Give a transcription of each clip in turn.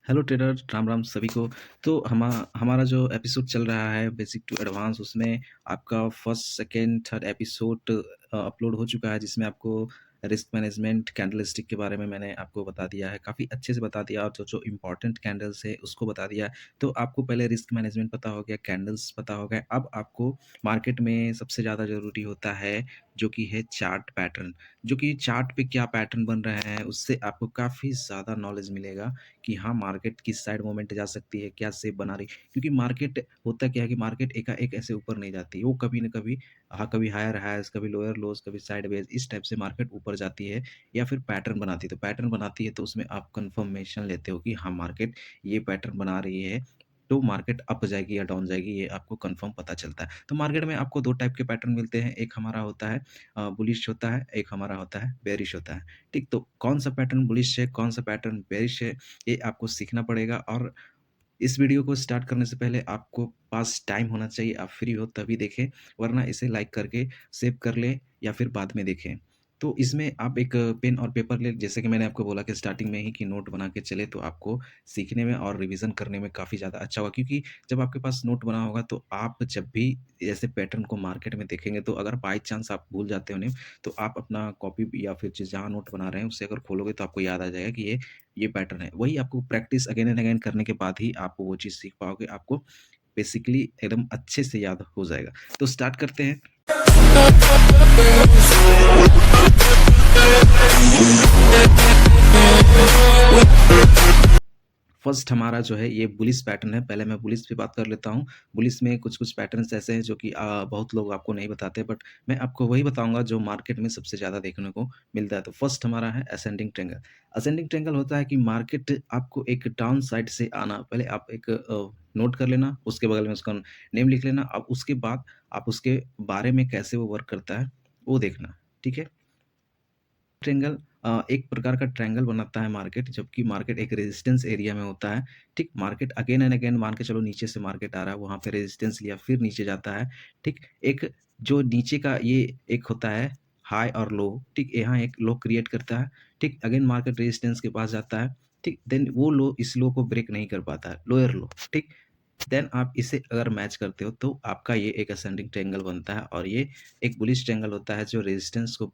Hello trader, Ram Ram सभी को। तो हमारा जो एपिसोड चल रहा है बेसिक टू एडवांस, उसमें आपका first second third episode upload हो चुका है, जिसमें आपको रिस्क मैनेजमेंट कैंडलस्टिक के बारे में मैंने आपको बता दिया है, काफ़ी अच्छे से बता दिया, और जो जो इम्पोर्टेंट कैंडल्स है उसको बता दिया है। तो आपको पहले रिस्क मैनेजमेंट पता हो गया, कैंडल्स पता हो गया। अब आपको मार्केट में सबसे ज़्यादा ज़रूरी होता है जो कि है चार्ट पैटर्न। जो कि चार्ट पे क्या पैटर्न बन रहे हैं, उससे आपको काफ़ी ज़्यादा नॉलेज मिलेगा कि हाँ, मार्केट किस साइड मूवमेंट जा सकती है, क्या शेप बना रही। क्योंकि मार्केट होता क्या है कि मार्केट एकाएक ऐसे ऊपर नहीं जाती, वो कभी न कभी कभी हायर हाइज़, कभी लोअर लोज़, कभी साइडवेज़, इस टाइप से मार्केट ऊपर जाती है या फिर पैटर्न बनाती है। तो पैटर्न बनाती है तो उसमें आप कन्फर्मेशन लेते हो कि हाँ, मार्केट ये पैटर्न बना रही है, तो मार्केट अप जाएगी या डाउन जाएगी, ये आपको कन्फर्म पता चलता है। तो मार्केट में आपको 2 टाइप के पैटर्न मिलते हैं, एक हमारा होता है बुलिश होता है, एक हमारा होता है बेयरिश होता है। ठीक, तो कौन-सा पैटर्न बुलिश है, कौन-सा पैटर्न बेयरिश है, ये आपको सीखना पड़ेगा। और इस वीडियो को स्टार्ट करने से पहले आपको पास टाइम होना चाहिए, आप फ्री हो तभी देखें, वरना इसे लाइक करके सेव कर लें या फिर बाद में देखें। तो इसमें आप एक पेन और पेपर लें, जैसे कि मैंने आपको बोला कि स्टार्टिंग में ही कि नोट बना के चले, तो आपको सीखने में और रिवीज़न करने में काफ़ी ज़्यादा अच्छा होगा। क्योंकि जब आपके पास नोट बना होगा, तो आप जब भी ऐसे पैटर्न को मार्केट में देखेंगे, तो अगर बाय चांस आप भूल जाते हो उन्हें, तो आप अपना कॉपी या फिर जिस जहाँ नोट बना रहे हैं, उसे अगर खोलोगे तो आपको याद आ जाएगा कि ये पैटर्न है। वही आपको प्रैक्टिस अगेन एंड अगेन करने के बाद ही आप वो चीज़ सीख पाओगे। आपको बेसिकली एकदम अच्छे से याद हो जाएगा। तो स्टार्ट करते हैं। फर्स्ट हमारा जो है ये बुलिश पैटर्न है। पहले मैं बुलिश पे बात कर लेता हूँ। बुलिश में कुछ-कुछ पैटर्न्स ऐसे हैं जो कि बहुत लोग आपको नहीं बताते, बट मैं आपको वही बताऊँगा जो मार्केट में सबसे ज़्यादा देखने को मिलता है। तो फर्स्ट हमारा है असेंडिंग ट्रायंगल। असेंडिंग ट्रायंगल होता है कि मार्केट आपको एक डाउन साइड से आना, पहले आप एक नोट कर लेना, उसके बगल में उसका नेम लिख लेना। अब उसके बाद आप उसके बारे में कैसे वो वर्क करता है, वो देखना, ठीक है? ट्रायंगल एक प्रकार का ट्रायंगल बनाता है मार्केट, जबकि मार्केट एक रेजिस्टेंस एरिया में होता है, ठीक? मार्केट अगेन एंड अगेन मान के चलो नीचे से मार्केट आ रहा है, वहाँ पे रेजिस्टेंस लिया, फिर नीचे जाता है, ठीक? एक जो नीचे का ये एक होता है हाई और लो, ठीक? यहाँ एक लो क्रिएट करता है, ठीक? अगेन मार्केट रेजिस्टेंस के पास जाता है, ठीक? देन वो लो इस लो को ब्रेक नहीं कर पाता है, लोअर लो, ठीक? देन आप इसे अगर मैच करते हो तो आपका ये एक असेंडिंग ट्रायंगल बनता है, और ये एक बुलिश ट्रायंगल होता है जो रेजिस्टेंस को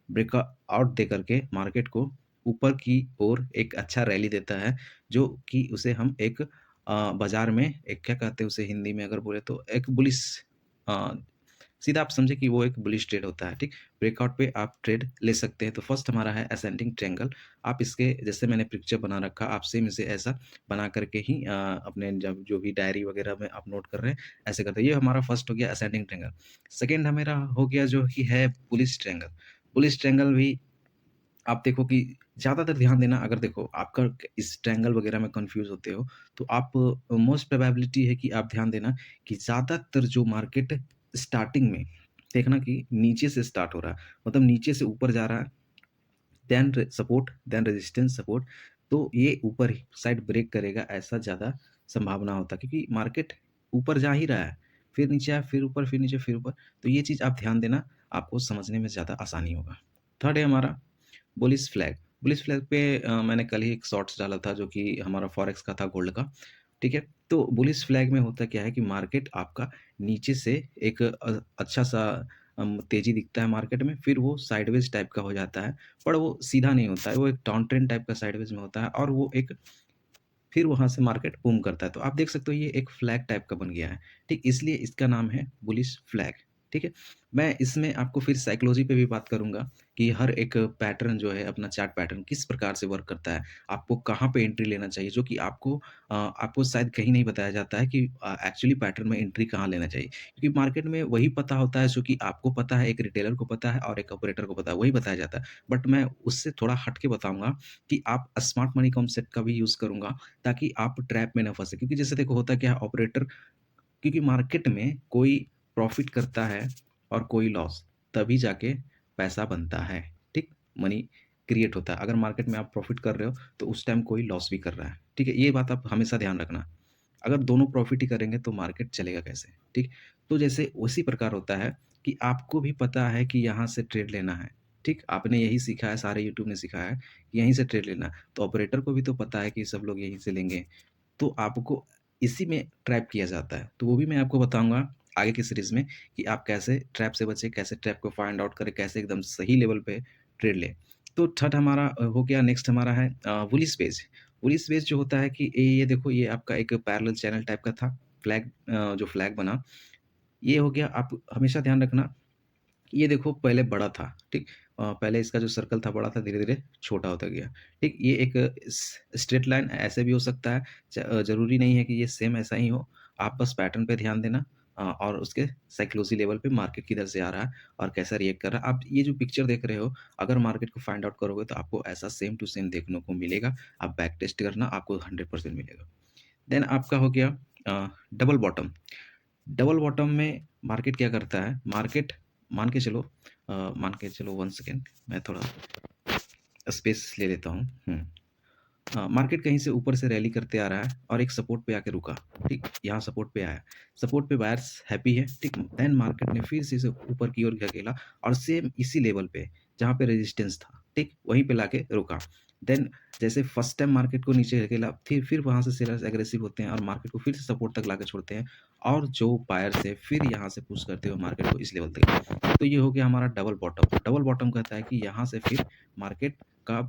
ब्रेकआउट दे करके मार्केट को ऊपर की ओर एक अच्छा रैली देता है, जो कि उसे हम एक बाज़ार में एक क्या कहते हैं उसे हिंदी में अगर बोले तो एक बुलिश अ, सीधा आप समझे कि वो एक बुलिश ट्रेड होता है, ठीक? ब्रेकआउट पे आप ट्रेड ले सकते हैं। तो फर्स्ट हमारा है असेंडिंग ट्रायंगल। आप इसके जैसे मैंने पिक्चर बना रखा, आप सेम इसे ऐसा बना करके ही अपने जब जो भी डायरी वगैरह में आप नोट कर रहे हैं, ऐसे करते हैं। ये हमारा फर्स्ट हो गया असेंडिंग ट्रायंगल। सेकंड हमेरा हो गया जो कि है बुलिश ट्रायंगल। पुलिस ट्रायंगल भी आप देखो कि ज़्यादातर ध्यान देना, अगर देखो आपका इस ट्रायंगल वगैरह में कन्फ्यूज़ होते हो, तो आप मोस्ट प्रोबेबिलिटी है कि आप ध्यान देना कि ज़्यादातर जो मार्केट स्टार्टिंग में देखना कि नीचे से स्टार्ट हो रहा है, मतलब नीचे से ऊपर जा रहा है, then support, then resistance, support, तो ये ऊपर ही साइड ब्रेक करेगा, ऐसा ज़्यादा संभावना होता है, क्योंकि मार्केट ऊपर जा ही रहा है, फिर नीचे आया, फिर ऊपर, फिर नीचे, फिर ऊपर। तो ये चीज़ आप ध्यान देना, आपको समझने में ज़्यादा आसानी होगा। थर्ड है हमारा बुलिश फ्लैग। बुलिश फ्लैग पे मैंने कल ही एक शॉर्ट्स डाला था जो कि हमारा फॉरेक्स का था, गोल्ड का, ठीक है? तो बुलिश फ्लैग में होता क्या है कि मार्केट आपका नीचे से एक अच्छा-सा तेज़ी दिखता है मार्केट में, फिर वो साइडवेज़ टाइप का हो जाता है, पर वो सीधा नहीं होता है, वो एक डाउन ट्रेंड टाइप का साइडवेज़ में होता है, और वो एक फिर वहाँ से मार्केट बूम करता है। तो आप देख सकते हो ये एक फ्लैग टाइप का बन गया है, ठीक? इसलिए इसका नाम है बुलिश फ्लैग, ठीक है? मैं इसमें आपको फिर साइकोलॉजी पे भी बात करूँगा कि हर एक पैटर्न जो है, अपना चार्ट पैटर्न किस प्रकार से वर्क करता है, आपको कहाँ पे एंट्री लेना चाहिए, जो कि आपको शायद कहीं नहीं बताया जाता है कि एक्चुअली पैटर्न में एंट्री कहाँ लेना चाहिए। क्योंकि मार्केट में वही पता होता है जो कि आपको पता है, एक रिटेलर को पता है और एक ऑपरेटर को पता है, वही बताया जाता है। बट मैं उससे थोड़ा हट के बताऊँगा कि आप स्मार्ट मनी कॉन्सेप्ट का भी यूज़ करूँगा, ताकि आप ट्रैप में ना फँसे। क्योंकि जैसे देखो होता क्या है, ऑपरेटर, क्योंकि मार्केट में कोई प्रॉफ़िट करता है और कोई लॉस, तभी जाके पैसा बनता है, ठीक? मनी क्रिएट होता है। अगर मार्केट में आप प्रॉफ़िट कर रहे हो, तो उस टाइम कोई लॉस भी कर रहा है, ठीक है? ये बात आप हमेशा ध्यान रखना। अगर दोनों प्रॉफ़िट ही करेंगे तो मार्केट चलेगा कैसे, ठीक? तो जैसे उसी प्रकार होता है कि आपको भी पता है कि यहाँ से ट्रेड लेना है, ठीक? आपने यही सीखा है, सारे यूट्यूब ने सिखाया है कि यहीं से ट्रेड लेना है। तो ऑपरेटर को भी तो पता है कि सब लोग यहीं से लेंगे, तो आपको इसी में ट्रैप किया जाता है। तो वो भी मैं आपको बताऊँगा आगे की सीरीज़ में कि आप कैसे ट्रैप से बचें, कैसे ट्रैप को फाइंड आउट करें, कैसे एकदम सही लेवल पे ट्रेड लें। तो थर्ड हमारा हो गया, नेक्स्ट हमारा है बुलिश पेज। बुलिश पेज जो होता है कि ये देखो, ये आपका एक पैरेलल चैनल टाइप का था, फ्लैग जो फ्लैग बना, ये हो गया। आप हमेशा ध्यान रखना, ये देखो पहले बड़ा था, ठीक? पहले इसका जो सर्कल था बड़ा था, धीरे-धीरे छोटा होता गया, ठीक? ये एक स्ट्रेट लाइन ऐसे भी हो सकता है, ज़रूरी नहीं है कि ये सेम ऐसा ही हो। आप बस पैटर्न पे ध्यान देना और उसके साइकोलॉजी लेवल पे मार्केट किधर से आ रहा है और कैसा रिएक्ट कर रहा है। आप ये जो पिक्चर देख रहे हो, अगर मार्केट को फाइंड आउट करोगे तो आपको ऐसा सेम टू सेम देखने को मिलेगा। आप बैक टेस्ट करना, आपको 100% मिलेगा। देन आपका हो गया डबल बॉटम। डबल बॉटम में मार्केट क्या करता है, मार्केट मान के चलो 1 सेकंड, मैं थोड़ा स्पेस ले लेता हूँ। मार्केट कहीं से ऊपर से रैली करते आ रहा है और एक सपोर्ट पे आके रुका, ठीक? यहाँ सपोर्ट पे आया, सपोर्ट पे बायर्स हैप्पी है, ठीक? देन मार्केट ने फिर से इसे ऊपर की ओर धकेला और सेम इसी लेवल पे जहाँ पे रेजिस्टेंस था, ठीक? वहीं पे लाके रुका। देन जैसे फर्स्ट टाइम मार्केट को नीचे धकेला, फिर वहाँ से सेलर्स एग्रेसिव होते हैं और मार्केट को फिर से सपोर्ट तक लाके छोड़ते हैं और जो बायर्स है फिर यहाँ से पुश करते हुए मार्केट को इस लेवल तक। तो ये हो गया हमारा डबल बॉटम। डबल बॉटम कहता है कि यहाँ से फिर मार्केट का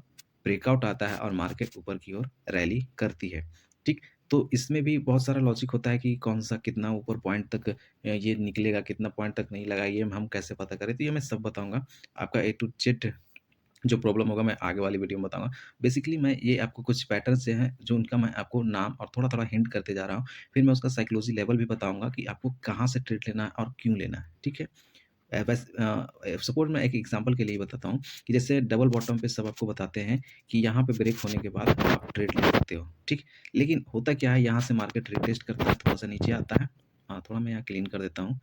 ब्रेकआउट आता है और मार्केट ऊपर की ओर रैली करती है, ठीक? तो इसमें भी बहुत सारा लॉजिक होता है कि कौन-सा कितना ऊपर पॉइंट तक ये निकलेगा, कितना पॉइंट तक नहीं लगा, ये हम कैसे पता करें? तो ये मैं सब बताऊँगा। आपका ए टू जेड जो प्रॉब्लम होगा मैं आगे वाली वीडियो में बताऊँगा। बेसिकली मैं ये आपको कुछ पैटर्न से हैं जो उनका मैं आपको नाम और थोड़ा-थोड़ा हिंट करते जा रहा हूँ। फिर मैं उसका साइकोलॉजी लेवल भी बताऊँगा कि आपको कहाँ से ट्रेड लेना है और क्यों लेना है, ठीक है? सपोज़ मैं एक एग्ज़ाम्पल के लिए बताता हूँ कि जैसे डबल बॉटम पे सब आपको बताते हैं कि यहाँ पे ब्रेक होने के बाद आप ट्रेड ले सकते हो, ठीक? लेकिन होता क्या है, यहाँ से मार्केट रिटेस्ट करता है, थोड़ा-सा नीचे आता है। थोड़ा मैं यहाँ क्लीन कर देता हूँ।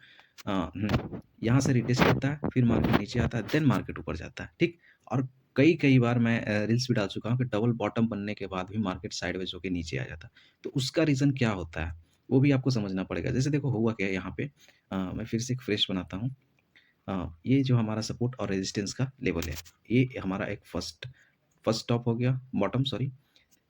यहाँ से रिटेस्ट करता है, फिर मार्केट नीचे आता है, देन मार्केट ऊपर जाता है, ठीक? और कई-कई बार मैं रील्स भी डाल चुका हूँ कि डबल बॉटम बनने के बाद भी मार्केट साइडवेज़ होके नीचे आ जाता है। तो उसका रीज़न क्या होता है, वो भी आपको समझना पड़ेगा। जैसे देखो हुआ क्या है यहाँ पे, मैं फिर से एक फ्रेश बनाता हूँ। ये जो हमारा सपोर्ट और रेजिस्टेंस का लेवल है, ये हमारा एक फर्स्ट फर्स्ट स्टॉप हो गया, बॉटम सॉरी।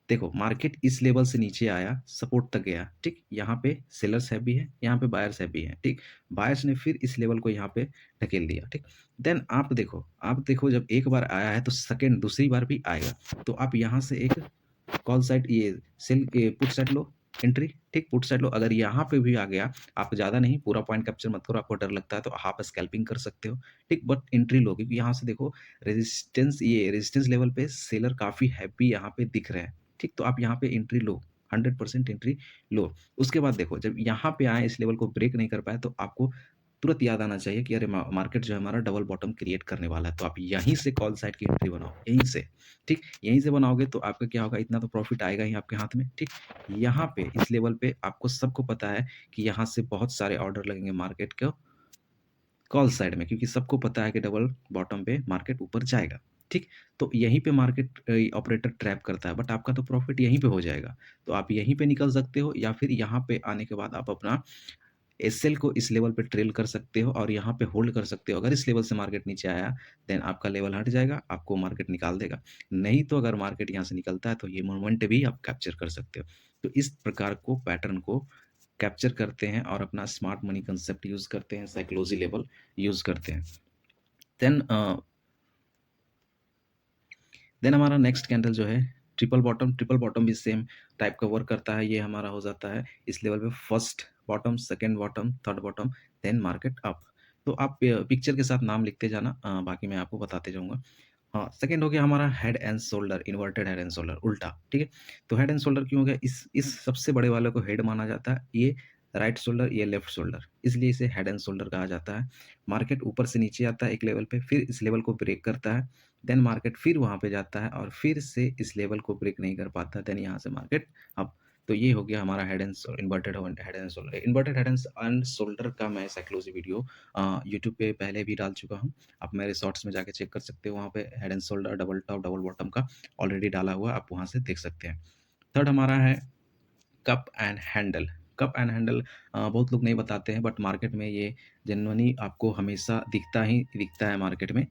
देखो मार्केट इस लेवल से नीचे आया, सपोर्ट तक गया, ठीक? यहाँ पे सेलर्स हैवी है, यहाँ पे बायर्स हैवी हैं, ठीक? बायर्स ने फिर इस लेवल को यहाँ पे ढकेल दिया, ठीक? देन आप देखो जब एक बार आया है तो सेकंड दूसरी बार भी आएगा। तो आप यहाँ से एक कॉल साइड ये पुट साइड लो, एंट्री, ठीक? पुट साइड लो। अगर यहाँ पे भी आ गया, आप ज़्यादा नहीं, पूरा पॉइंट कैप्चर मत करो, आपको डर लगता है तो आप स्कैल्पिंग कर सकते हो, ठीक? बट एंट्री लो, क्योंकि यहाँ से देखो रेजिस्टेंस लेवल पे सेलर काफ़ी हैवी यहाँ पे दिख रहे हैं, ठीक? तो आप यहाँ पे एंट्री लो, 100% एंट्री लो। उसके बाद देखो जब यहाँ पे आए, इस लेवल को ब्रेक नहीं कर पाए, तो आपको तुरंत याद आना चाहिए कि अरे मार्केट जो है हमारा डबल बॉटम क्रिएट करने वाला है, तो आप यहीं से कॉल साइड की एंट्री बनाओ, यहीं से, ठीक? यहीं से बनाओगे तो आपका क्या होगा, इतना तो प्रॉफिट आएगा ही आपके हाथ में, ठीक? यहाँ पे इस लेवल पे आपको सबको पता है कि यहाँ से बहुत सारे ऑर्डर लगेंगे मार्केट को कॉल साइड में, क्योंकि सबको पता है कि डबल बॉटम पे मार्केट ऊपर जाएगा, ठीक? तो यहीं पे मार्केट ऑपरेटर ट्रैप करता है, बट आपका तो प्रॉफिट यहीं पे हो जाएगा। तो आप यहीं पे निकल सकते हो या फिर यहाँ पे आने के बाद आप अपना एसएल को इस लेवल पे ट्रेल कर सकते हो और यहाँ पे होल्ड कर सकते हो। अगर इस लेवल से मार्केट नीचे आया, देन आपका लेवल हट जाएगा, आपको मार्केट निकाल देगा। नहीं तो अगर मार्केट यहाँ से निकलता है तो ये मोमेंट भी आप कैप्चर कर सकते हो। तो इस प्रकार को पैटर्न को कैप्चर करते हैं और अपना स्मार्ट मनी कांसेप्ट यूज़ करते हैं, साइकोलॉजी लेवल यूज़ करते हैं। देन देन हमारा नेक्स्ट कैंडल जो है ट्रिपल बॉटम भी सेम टाइप का वर्क करता है। ये हमारा हो जाता है इस लेवल पे first bottom, second bottom, third bottom, then market up. तो आप पिक्चर के साथ नाम लिखते जाना, बाकी मैं आपको बताते जाऊँगा। हाँ, सेकंड हो गया हमारा head and shoulder, inverted head and shoulder, उल्टा, ठीक है? तो हेड एंड शोल्डर क्यों हो गया? इस सबसे बड़े वाले को हेड माना जाता है, ये राइट शोल्डर, ये लेफ्ट शोल्डर, इसलिए इसे हेड एंड शोल्डर कहा जाता है। मार्केट ऊपर से नीचे आता है एक लेवल पे, फिर इस लेवल को ब्रेक करता है, देन मार्केट फिर वहाँ पे जाता है और फिर से इस लेवल को ब्रेक नहीं कर पाता, देन यहाँ से मार्केट अप। तो ये हो गया हमारा inverted head and shoulder. Inverted head and shoulder का मैं साइकोलॉजी वीडियो यूट्यूब पे पहले भी डाल चुका हूँ। आप मेरे शॉर्ट्स में जाके चेक कर सकते हो, वहाँ पे head and shoulder, double top, double bottom का ऑलरेडी डाला हुआ है, आप वहाँ से देख सकते हैं। थर्ड हमारा है cup and handle. Cup and handle बहुत लोग नहीं बताते हैं, बट मार्केट में ये जेन्युइनली आपको हमेशा दिखता ही दिखता है मार्केट में।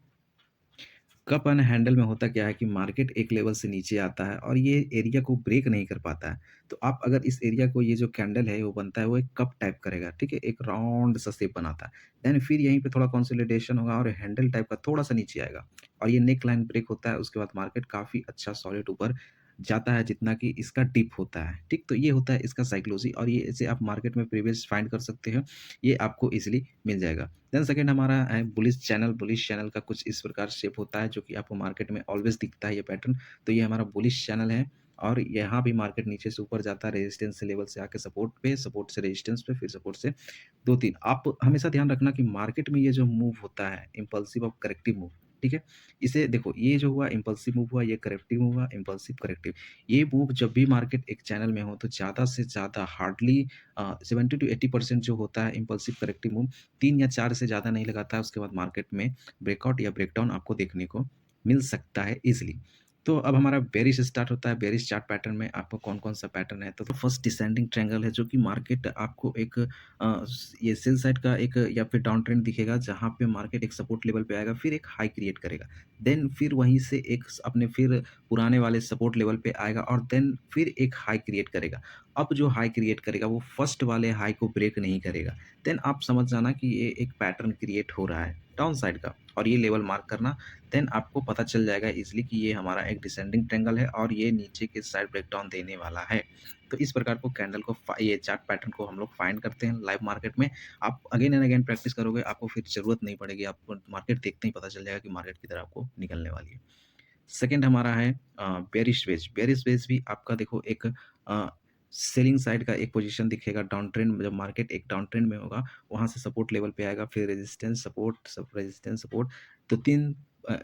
कप एंड हैंडल में होता क्या है कि मार्केट एक लेवल से नीचे आता है और ये एरिया को ब्रेक नहीं कर पाता है। तो आप अगर इस एरिया को ये जो कैंडल है वो बनता है वो एक कप टाइप करेगा, ठीक है? एक राउंड सा शेप बनाता है। देन फिर यहीं पे थोड़ा कंसोलिडेशन होगा और हैंडल टाइप का थोड़ा-सा नीचे आएगा और ये नेक लाइन ब्रेक होता है। उसके बाद मार्केट काफ़ी अच्छा सॉलिड ऊपर जाता है जितना कि इसका डिप होता है, ठीक? तो ये होता है इसका साइकोलॉजी और ये इसे आप मार्केट में प्रीवियस फाइंड कर सकते हो। ये आपको ईज़िली मिल जाएगा। देन सेकंड हमारा है बुलिश चैनल का कुछ इस प्रकार शेप होता है जो कि आपको मार्केट में ऑलवेज़ दिखता है ये पैटर्न। तो ये हमारा बुलिश चैनल है और यहाँ भी मार्केट नीचे से ऊपर जाता है रेजिस्टेंस लेवल से आके सपोर्ट पे, सपोर्ट से रेजिस्टेंस पे, फिर सपोर्ट से 2-3। आप हमेशा ध्यान रखना कि मार्केट में ये जो मूव होता है इम्पल्सिव और करेक्टिव मूव, ठीक है? इसे देखो ये जो हुआ इम्पल्सिव मूव हुआ, ये करेक्टिव हुआ, इम्पल्सिव करेक्टिव। ये मूव जब भी मार्केट एक चैनल में हो तो ज़्यादा से ज़्यादा हार्डली 70 टू 80% जो होता है इम्पल्सिव करेक्टिव मूव 3 या 4 से ज़्यादा नहीं लगाता है, उसके बाद मार्केट में ब्रेकआउट या ब्रेकडाउन आपको देखने को मिल सकता है ईज़िली। तो अब हमारा बेयरिश स्टार्ट होता है, बेयरिश चार्ट पैटर्न में आपको कौन-कौन सा पैटर्न है? तो फर्स्ट डिसेंडिंग ट्रायंगल है जो कि मार्केट आपको एक ये सेल साइड का एक या फिर डाउन ट्रेंड दिखेगा जहाँ पे मार्केट एक सपोर्ट लेवल पे आएगा, फिर एक हाई क्रिएट करेगा। देन फिर वहीं से एक अपने फिर पुराने वाले सपोर्ट लेवल पे आएगा और देन फिर एक हाई क्रिएट करेगा। अब जो हाई क्रिएट करेगा वो फर्स्ट वाले हाई को ब्रेक नहीं करेगा। देन आप समझ जाना कि ये एक पैटर्न क्रिएट हो रहा है डाउन साइड का और ये लेवल मार्क करना। देन आपको पता चल जाएगा इजीली कि ये हमारा एक डिसेंडिंग ट्रायंगल है और ये नीचे के साइड ब्रेकडाउन देने वाला है। तो इस प्रकार को कैंडल को ये चार्ट पैटर्न को हम लोग फाइंड करते हैं लाइव मार्केट में। आप अगेन एंड अगेन प्रैक्टिस करोगे, आपको फिर ज़रूरत नहीं पड़ेगी, आपको मार्केट देखते ही पता चल जाएगा कि मार्केट किधर आपको निकलने वाली है। सेकंड हमारा है बेयरिश वेज। बेयरिश वेज भी आपका देखो एक सेलिंग साइड का एक पोजीशन दिखेगा डाउन ट्रेंड। जब मार्केट एक डाउन ट्रेंड में होगा, वहाँ से सपोर्ट लेवल पे आएगा, फिर रेजिस्टेंस, सपोर्ट, सब रेजिस्टेंस, सपोर्ट। तो 3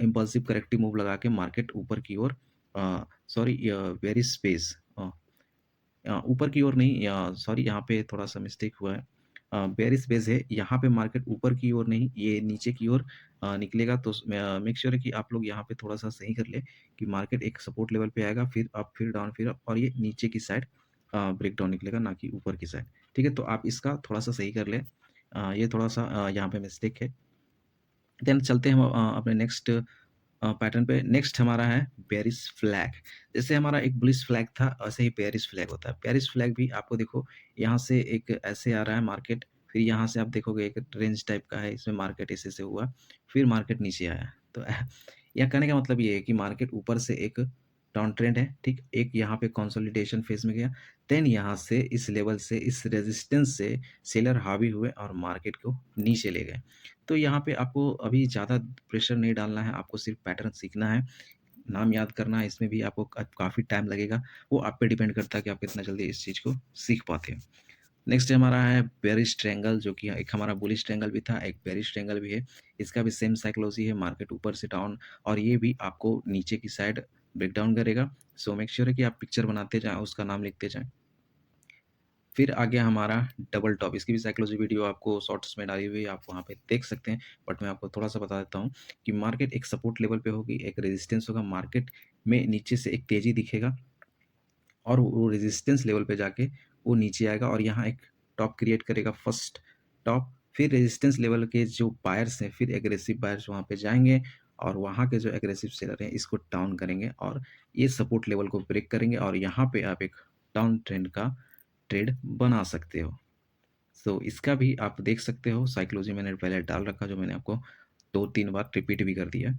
इम्पल्सिव करेक्टिव मूव लगा के मार्केट ऊपर की ओर सॉरी बेयरिश स्पेस ऊपर की ओर नहीं सॉरी यहाँ पे थोड़ा-सा मिस्टेक हुआ है। बेयरिश बेस है, यहाँ पे मार्केट ऊपर की ओर नहीं, ये नीचे की ओर निकलेगा तो मेक श्योर है कि आप लोग यहाँ पे थोड़ा-सा सही कर लें कि मार्केट एक सपोर्ट लेवल पे आएगा, फिर अप, फिर डाउन, फिर अप और ये नीचे की साइड ब्रेकडाउन निकलेगा, ना कि ऊपर की साइड। ठीक है? तो आप इसका थोड़ा-सा सही कर लें। ये थोड़ा-सा यहाँ पे मिस्टेक है। देन चलते हैं हम अपने नेक्स्ट पैटर्न पे। नेक्स्ट हमारा है बेयरिश फ्लैग। जैसे हमारा एक बुलिश फ्लैग था, वैसे ही बेयरिश फ्लैग होता है। बेयरिश फ्लैग भी आपको देखो यहाँ से एक ऐसे आ रहा है मार्केट, फिर यहाँ से आप देखोगे एक रेंज टाइप का है, इसमें मार्केट ऐसे से हुआ, फिर मार्केट नीचे आया। तो यह कहने का मतलब ये है कि मार्केट ऊपर से एक डाउन ट्रेंड है, ठीक? एक यहाँ पे कंसोलिडेशन फेज़ में गया, देन यहाँ से इस लेवल से, इस रेजिस्टेंस से सेलर हावी हुए और मार्केट को नीचे ले गए। तो यहाँ पे आपको अभी ज़्यादा प्रेशर नहीं डालना है, आपको सिर्फ़ पैटर्न सीखना है, नाम याद करना है, इसमें भी आपको काफ़ी टाइम लगेगा। वो आप पे डिपेंड करता है कि आप कितना जल्दी इस चीज़ को सीख पाते हैं। नेक्स्ट हमारा है बेयरिश ट्रायंगल जो कि एक हमारा बुलिश ट्रायंगल भी था, एक बेयरिश ट्रायंगल भी है। इसका भी सेम साइकोलॉजी है, मार्केट ऊपर से डाउन और ये भी आपको नीचे की साइड ब्रेकडाउन करेगा। सो मेक श्योर है कि आप पिक्चर बनाते जाएँ, उसका नाम लिखते जाएँ। फिर आ गया हमारा डबल टॉप। इसकी भी साइकोलॉजी वीडियो आपको शॉर्ट्स में डाली हुई है, आप वहाँ पे देख सकते हैं। बट मैं आपको थोड़ा-सा बता देता हूँ कि मार्केट एक सपोर्ट लेवल पे होगी, एक रेजिस्टेंस होगा, मार्केट में नीचे से एक तेज़ी दिखेगा और वो रेजिस्टेंस लेवल पे जाके वो नीचे आएगा और यहाँ एक टॉप क्रिएट करेगा, फर्स्ट टॉप। फिर रेजिस्टेंस लेवल के जो बायर्स हैं, फिर एग्रेसिव बायर्स वहाँ पे जाएँगे और वहाँ के जो एग्रेसिव सेलर हैं, इसको डाउन करेंगे और ये सपोर्ट लेवल को ब्रेक करेंगे और यहाँ पे आप एक डाउन ट्रेंड का ट्रेड बना सकते हो। सो इसका भी आप देख सकते हो, साइकोलॉजी मैंने पहले डाल रखा जो मैंने आपको 2-3 बार रिपीट भी कर दिया।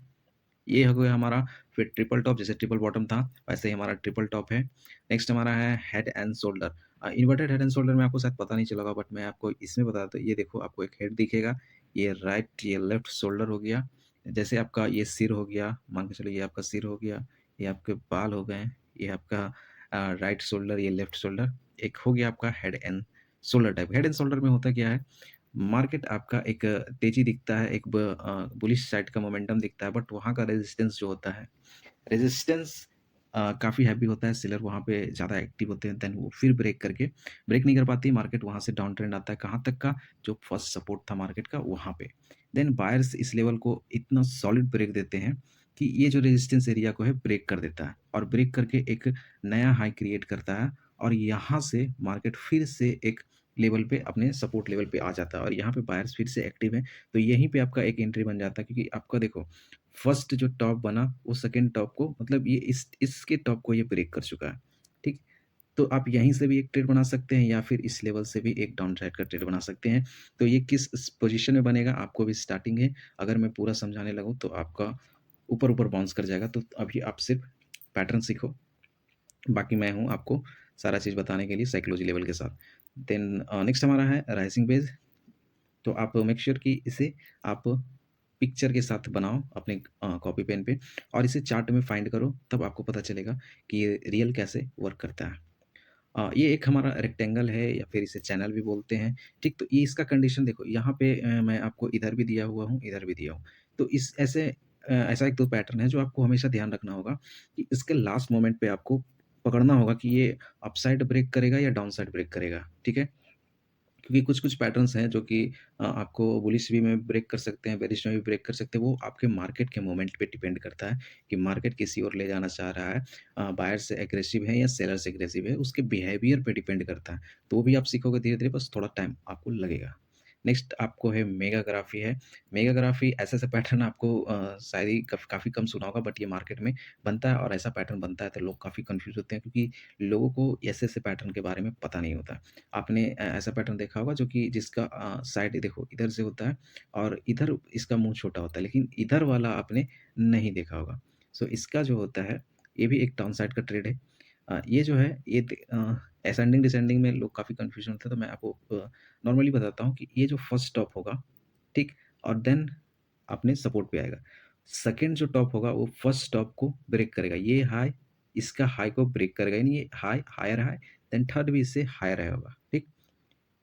ये हो गया हमारा। फिर ट्रिपल टॉप, जैसे ट्रिपल बॉटम था वैसे ही हमारा ट्रिपल टॉप है। नेक्स्ट हमारा है head and shoulder. Inverted head and shoulder में आपको शायद पता नहीं चला होगा बट मैं आपको इसमें बता देता हूँ। ये देखो आपको एक हेड दिखेगा, ये राइट, ये लेफ्ट शोल्डर हो गया। जैसे आपका ये सिर हो गया, मान के चलो ये आपका सिर हो गया, ये आपके बाल हो गए, ये आपका राइट शोल्डर, ये लेफ्ट शोल्डर। एक हो गया आपका head and shoulder type. Head and shoulder में होता क्या है, मार्केट आपका एक तेज़ी दिखता है, एक बुलिश साइड का मोमेंटम दिखता है, बट वहाँ का रेजिस्टेंस जो होता है, रेजिस्टेंस काफ़ी हैवी होता है, सेलर वहाँ पे ज़्यादा एक्टिव होते हैं, देन वो फिर ब्रेक नहीं कर पाती मार्केट, वहाँ से डाउन ट्रेंड आता है कहाँ तक का, जो फर्स्ट सपोर्ट था मार्केट का वहाँ पे। देन बायर्स इस लेवल को इतना सॉलिड ब्रेक देते हैं कि ये जो रेजिस्टेंस एरिया को है ब्रेक कर देता है और ब्रेक करके एक नया हाई क्रिएट करता है और यहाँ से मार्केट फिर से एक लेवल पे अपने सपोर्ट लेवल पे आ जाता है और यहाँ पे बायर्स फिर से एक्टिव हैं, तो यहीं पे आपका एक एंट्री बन जाता है क्योंकि आपका देखो फर्स्ट जो टॉप बना वो सेकंड टॉप को मतलब ये इसके टॉप को ये ब्रेक कर चुका है, ठीक? तो आप यहीं से भी एक ट्रेड बना सकते हैं या फिर इस लेवल से भी एक डाउन साइड का ट्रेड बना सकते हैं। तो ये किस पोजीशन में बनेगा आपको अभी स्टार्टिंग है, अगर मैं पूरा समझाने लगूँ तो आपका ऊपर-ऊपर बाउंस कर जाएगा, तो अभी आप सिर्फ पैटर्न सीखो, बाकी मैं हूँ आपको सारा चीज़ बताने के लिए साइकोलॉजी लेवल के साथ। देन नेक्स्ट हमारा है राइजिंग बेस, तो आप मेक श्योर कि इसे आप पिक्चर के साथ बनाओ अपने कॉपी पेन पे और इसे चार्ट में फाइंड करो, तब आपको पता चलेगा कि ये रियल कैसे वर्क करता है। ये एक हमारा रेक्टेंगल है या फिर इसे चैनल भी बोलते हैं, ठीक? तो ये इसका कंडीशन देखो यहाँ पे मैं आपको इधर भी दिया हुआ हूँ, इधर भी दिया हूँ। तो इस ऐसे ऐसा 1-2 पैटर्न है जो आपको हमेशा ध्यान रखना होगा कि इसके लास्ट मोमेंट पे आपको पकड़ना होगा कि ये अपसाइड ब्रेक करेगा या डाउन साइड ब्रेक करेगा, ठीक है? क्योंकि कुछ-कुछ पैटर्न्स हैं जो कि आपको बुलिश भी में ब्रेक कर सकते हैं, बेरिश में भी ब्रेक कर सकते हैं। वो आपके मार्केट के मोमेंट पे डिपेंड करता है कि मार्केट किसी ओर ले जाना चाह रहा है। बायर्स एग्रेसिव है या सेलर्स एग्रेसिव है, उसके बिहेवियर पे डिपेंड करता है। तो वो भी आप सीखोगे धीरे-धीरे, बस थोड़ा टाइम आपको लगेगा। नेक्स्ट आपको है मेगाग्राफी है। मेगाग्राफी ऐसा-ऐसा पैटर्न आपको शायद ही काफ़ी कम सुना होगा, बट ये मार्केट में बनता है और ऐसा पैटर्न बनता है तो लोग काफ़ी कन्फ्यूज़ होते हैं क्योंकि लोगों को ऐसे-ऐसे पैटर्न के बारे में पता नहीं होता। आपने ऐसा पैटर्न देखा होगा जो कि जिसका साइड देखो इधर से होता है और इधर इसका मुँह छोटा होता है, लेकिन इधर वाला आपने नहीं देखा होगा। सो इसका जो होता है, ये भी एक डाउन साइड का ट्रेड है। ये जो है ये असेंडिंग डिसेंडिंग में लोग काफ़ी कन्फ्यूज़न होते हैं, तो मैं आपको नॉर्मली बताता हूँ कि ये जो फर्स्ट टॉप होगा, ठीक? और देन अपने सपोर्ट पे आएगा। सेकंड जो टॉप होगा वो फर्स्ट टॉप को ब्रेक करेगा। ये हाई इसका हाई को ब्रेक करेगा, यानी ये high, higher high, then third भी इससे हायर हाई होगा, ठीक?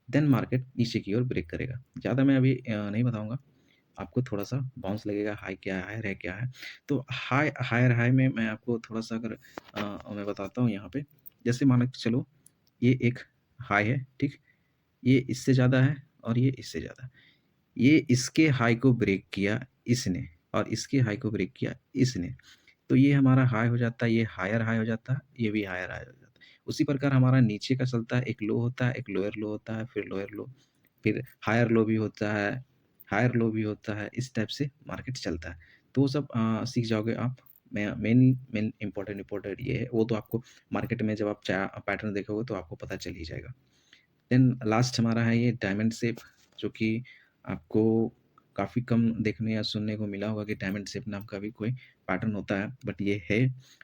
देन मार्केट नीचे की ओर ब्रेक करेगा। ज़्यादा मैं अभी नहीं बताऊँगा, आपको थोड़ा-सा बाउंस लगेगा, हाई क्या है, हायर है क्या है। तो हायर हाई में मैं आपको थोड़ा-सा अगर मैं बताता हूँ यहाँ पे, जैसे मान के चलो ये एक हाई है, ठीक? ये इससे ज़्यादा है और ये इससे ज़्यादा है। ये इसके हाई को ब्रेक किया इसने और इसके हाई को ब्रेक किया इसने। तो ये हमारा हाई हो जाता है, ये हायर हाई हो जाता है, ये भी हायर हाई हो जाता है। उसी प्रकार हमारा नीचे का चलता है, एक लो होता है, एक लोअर लो होता है, फिर लोअर लो, फिर हायर लो भी होता है, हायर लो भी होता है, इस टाइप से मार्केट चलता है। तो वो सब सीख जाओगे आप। मैं मेन मेन इम्पोर्टेंट ये है, वो तो आपको मार्केट में जब आप पैटर्न देखोगे तो आपको पता चल ही जाएगा। देन लास्ट हमारा है ये डायमंड शेप, जो कि आपको काफ़ी कम देखने या सुनने को मिला होगा कि डायमंड शेप नाम का भी कोई पैटर्न होता है, बट ये है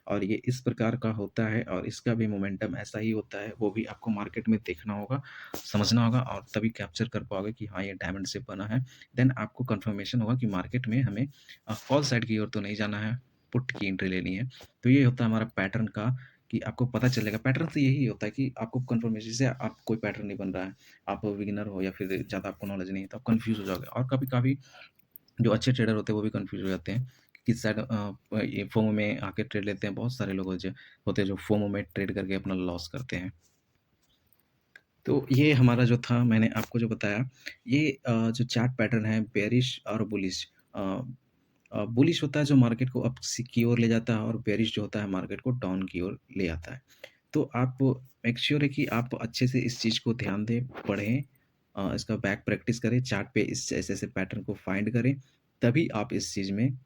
और ये इस प्रकार का होता है और इसका भी मोमेंटम ऐसा ही होता है। वो भी आपको मार्केट में देखना होगा, समझना होगा और तभी कैप्चर कर पाओगे कि हाँ, ये डायमंड शेप बना है। देन आपको कन्फर्मेशन होगा कि मार्केट में हमें फॉल साइड की ओर तो नहीं जाना है, पुट की एंट्री लेनी है। तो ये होता है हमारा पैटर्न का कि आपको पता चलेगा। पैटर्न तो यही होता है कि आपको कन्फर्मेशन से आप कोई पैटर्न नहीं बन रहा है, आप बिगिनर हो या फिर ज़्यादा आपको नॉलेज नहीं है, तो आप कन्फ्यूज़ हो जाओगे और कभी-कभी जो अच्छे ट्रेडर होते हैं वो भी कन्फ्यूज़ हो जाते हैं कि किस साइड ये फोमो में आके ट्रेड लेते हैं। बहुत सारे लोग होते हैं जो फोमो में ट्रेड करके अपना लॉस करते हैं। तो ये हमारा जो था मैंने आपको जो बताया, ये जो चार्ट पैटर्न है बेयरिश और बुलिश। बुलिश होता है जो मार्केट को अप की ओर ले जाता है और बेयरिश जो होता है मार्केट को डाउन की ओर ले आता है। तो आप मेक श्योर है कि आप अच्छे से इस चीज़ को ध्यान दें, पढ़ें, इसका बैक प्रैक्टिस करें, चार्ट पे इस ऐसे-ऐसे पैटर्न को फाइंड करें, तभी आप इस चीज़ में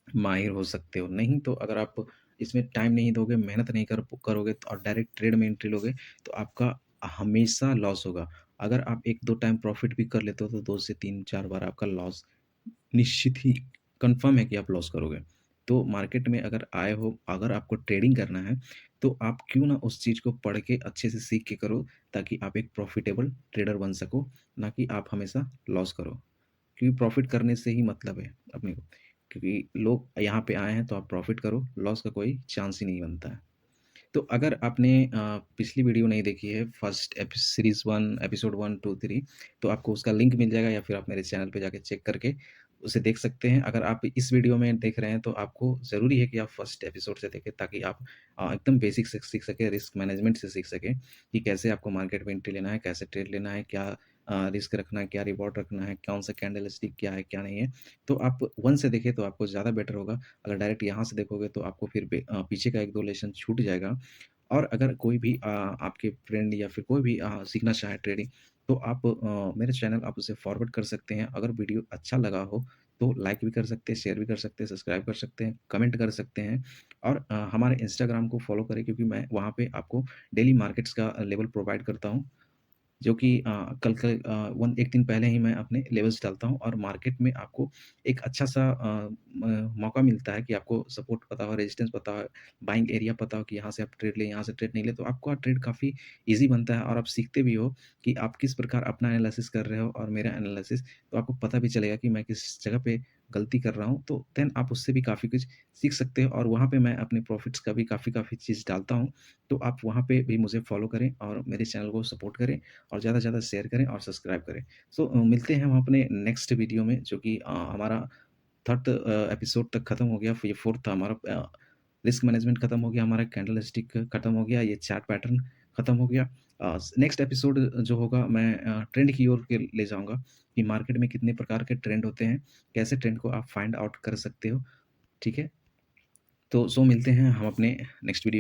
माहिर हो सकते हो। नहीं तो अगर आप इसमें टाइम नहीं दोगे, मेहनत नहीं करोगे तो और डायरेक्ट ट्रेड में एंट्री लोगे, तो आपका हमेशा लॉस होगा। अगर आप 1-2 टाइम प्रॉफ़िट भी कर लेते हो, तो 2 से 3-4 बार आपका लॉस निश्चित ही कन्फर्म है कि आप लॉस करोगे। तो मार्केट में अगर आए हो, अगर आपको ट्रेडिंग करना है, तो आप क्यों ना उस चीज़ को पढ़ के अच्छे से सीख के करो, ताकि आप एक प्रॉफ़िटेबल ट्रेडर बन सको, ना कि आप हमेशा लॉस करो। क्योंकि प्रॉफ़िट करने से ही मतलब है अपने को। क्योंकि लोग यहाँ पे आए हैं तो आप प्रॉफ़िट करो, लॉस का कोई चांस ही नहीं बनता है। तो अगर आपने पिछली वीडियो नहीं देखी है फर्स्ट सीरीज़ 1 एपिसोड 1, 2, 3, तो आपको उसका लिंक मिल जाएगा या फिर आप मेरे चैनल पे जाके चेक करके उसे देख सकते हैं। अगर आप इस वीडियो में देख रहे हैं तो आपको ज़रूरी है कि आप फर्स्ट एपिसोड से देखें, ताकि आप एकदम बेसिक से सीख सकें, रिस्क मैनेजमेंट से सीख सकें कि कैसे आपको मार्केट में एंट्री लेना है, कैसे ट्रेड लेना है, क्या रिस्क रखना है, क्या रिवॉर्ड रखना है, कौन-सा कैंडलस्टिक क्या है, क्या नहीं है। तो आप 1 से देखें तो आपको ज़्यादा बेटर होगा। अगर डायरेक्ट यहाँ से देखोगे तो आपको फिर पीछे का 1-2 लेसन छूट जाएगा। और अगर कोई भी आपके फ्रेंड या फिर कोई भी सीखना चाहे ट्रेडिंग, तो आप मेरे चैनल आप उसे फॉरवर्ड कर सकते हैं। अगर वीडियो अच्छा लगा हो, तो लाइक भी कर सकते हैं, शेयर भी कर सकते हैं, सब्सक्राइब कर सकते हैं, कमेंट कर सकते हैं और हमारे इंस्टाग्राम को फॉलो करें क्योंकि मैं वहाँ पे आपको डेली मार्केट्स का लेवल प्रोवाइड करता हूँ। जो कि कल कल 1 दिन पहले ही मैं अपने लेवल्स डालता हूँ और मार्केट में आपको एक अच्छा-सा मौका मिलता है कि आपको सपोर्ट पता हो, रेजिस्टेंस पता हो, बाइंग एरिया पता हो कि यहाँ से आप ट्रेड लें, यहाँ से ट्रेड नहीं लें, तो आपका ट्रेड काफ़ी ईज़ी बनता है और आप सीखते भी हो कि आप किस प्रकार अपना एनालिसिस कर रहे हो और मेरा एनालिसिस, तो आपको पता भी चलेगा कि मैं किस जगह पे गलती कर रहा हूँ, तो देन आप उससे भी काफ़ी कुछ सीख सकते हो और वहाँ पे मैं अपने प्रॉफिट्स का भी काफ़ी चीज़ डालता हूँ। तो आप वहाँ पे भी मुझे फॉलो करें और मेरे चैनल को सपोर्ट करें और ज़्यादा से ज़्यादा शेयर करें और सब्सक्राइब करें। सो मिलते हैं हम अपने नेक्स्ट वीडियो में जो कि हमारा 3rd एपिसोड तक खत्म हो गया। फिर 4th था हमारा रिस्क मैनेजमेंट खत्म हो गया, हमारा कैंडलस्टिक खत्म हो गया, ये चार्ट पैटर्न खत्म हो गया। नेक्स्ट एपिसोड जो होगा मैं ट्रेंड की ओर के ले जाऊँगा कि मार्केट में कितने प्रकार के ट्रेंड होते हैं, कैसे ट्रेंड को आप फाइंड आउट कर सकते हो, ठीक है? तो मिलते हैं हम अपने नेक्स्ट वीडियो